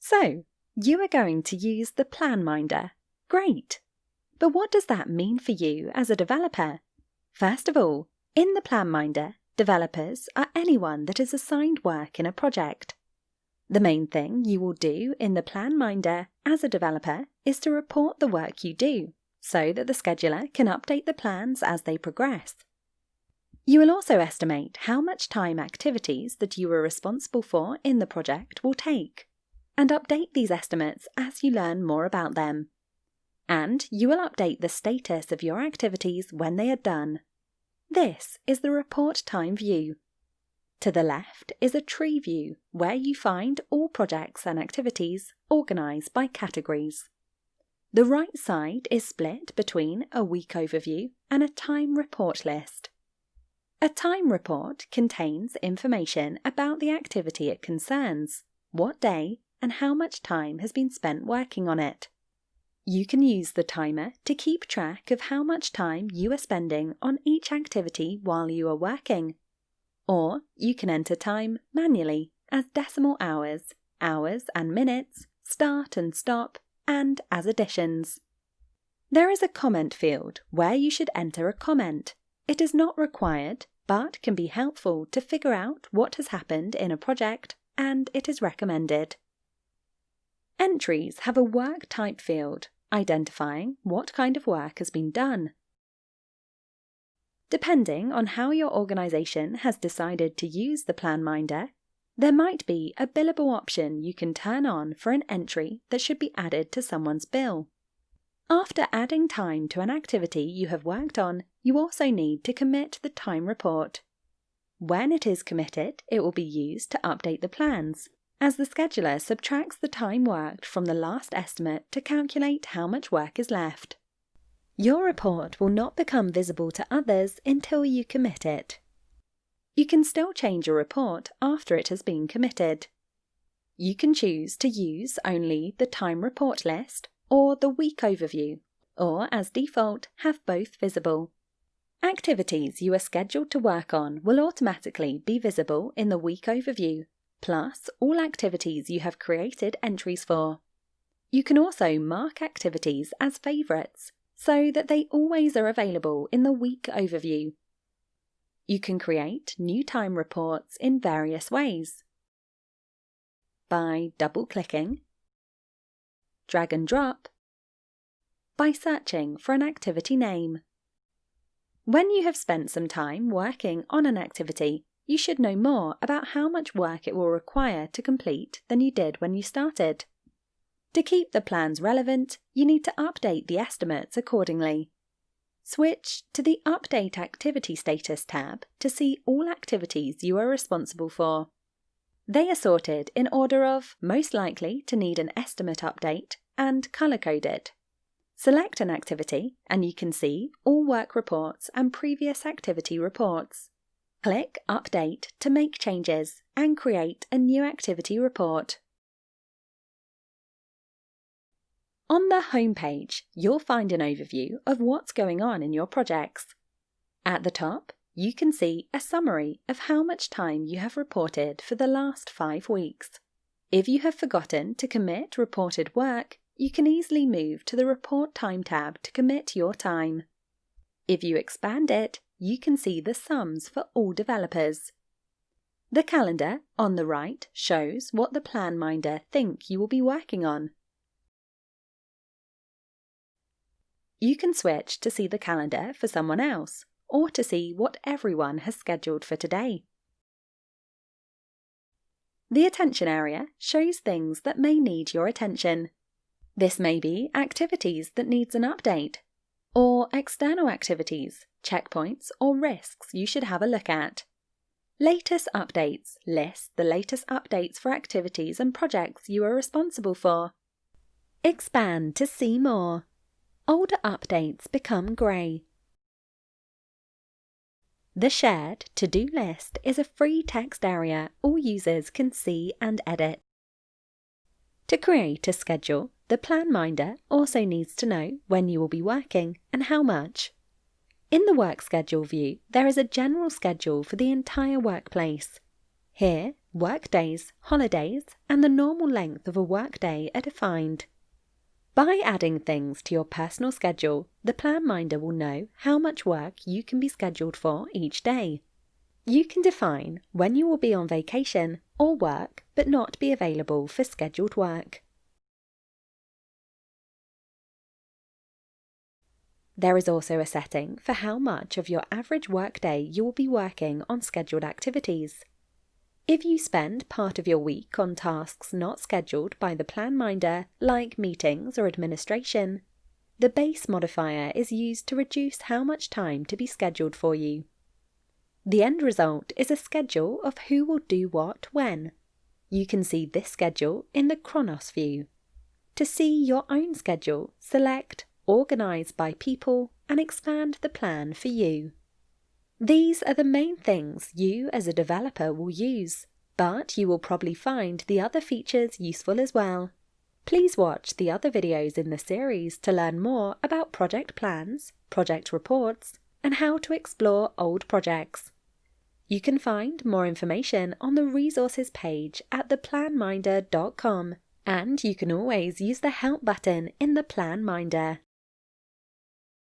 So, you are going to use the PlanMinder. Great! But what does that mean for you as a developer? First of all, in the PlanMinder, developers are anyone that is assigned work in a project. The main thing you will do in the PlanMinder as a developer is to report the work you do, so that the scheduler can update the plans as they progress. You will also estimate how much time activities that you are responsible for in the project will take, and update these estimates as you learn more about them. And you will update the status of your activities when they are done. This is the report time view. To the left is a tree view where you find all projects and activities organised by categories. The right side is split between a week overview and a time report list. A time report contains information about the activity it concerns, what day, and how much time has been spent working on it. You can use the timer to keep track of how much time you are spending on each activity while you are working. Or you can enter time manually as decimal hours, hours and minutes, start and stop, and as additions. There is a comment field where you should enter a comment. It is not required, but can be helpful to figure out what has happened in a project, and it is recommended. Entries have a work type field, identifying what kind of work has been done. Depending on how your organisation has decided to use the PlanMinder, there might be a billable option you can turn on for an entry that should be added to someone's bill. After adding time to an activity you have worked on, you also need to commit the time report. When it is committed, it will be used to update the plans, as the scheduler subtracts the time worked from the last estimate to calculate how much work is left. Your report will not become visible to others until you commit it. You can still change your report after it has been committed. You can choose to use only the time report list or the week overview, or as default, have both visible. Activities you are scheduled to work on will automatically be visible in the week overview, plus all activities you have created entries for. You can also mark activities as favourites, so that they always are available in the week overview. You can create new time reports in various ways. By double-clicking, drag and drop, by searching for an activity name. When you have spent some time working on an activity, you should know more about how much work it will require to complete than you did when you started. To keep the plans relevant, you need to update the estimates accordingly. Switch to the Update Activity Status tab to see all activities you are responsible for. They are sorted in order of most likely to need an estimate update and colour-coded. Select an activity and you can see all work reports and previous activity reports. Click Update to make changes and create a new activity report. On the home page, you'll find an overview of what's going on in your projects. At the top, you can see a summary of how much time you have reported for the last 5 weeks. If you have forgotten to commit reported work, you can easily move to the Report Time tab to commit your time. If you expand it, you can see the sums for all developers. The calendar on the right shows what the PlanMinder think you will be working on. You can switch to see the calendar for someone else, or to see what everyone has scheduled for today. The attention area shows things that may need your attention. This may be activities that needs an update, or external activities, checkpoints, or risks you should have a look at. Latest updates lists the latest updates for activities and projects you are responsible for. Expand to see more. Older updates become grey. The shared to-do list is a free text area all users can see and edit. To create a schedule, the PlanMinder also needs to know when you will be working and how much. In the Work Schedule view, there is a general schedule for the entire workplace. Here, workdays, holidays, and the normal length of a workday are defined. By adding things to your personal schedule, the PlanMinder will know how much work you can be scheduled for each day. You can define when you will be on vacation or work but not be available for scheduled work. There is also a setting for how much of your average workday you will be working on scheduled activities. If you spend part of your week on tasks not scheduled by the PlanMinder, like meetings or administration, the base modifier is used to reduce how much time to be scheduled for you. The end result is a schedule of who will do what when. You can see this schedule in the Chronos view. To see your own schedule, select Organize by People and expand the plan for you. These are the main things you as a developer will use, but you will probably find the other features useful as well. Please watch the other videos in the series to learn more about project plans, project reports, and how to explore old projects. You can find more information on the resources page at theplanminder.com, and you can always use the help button in the PlanMinder.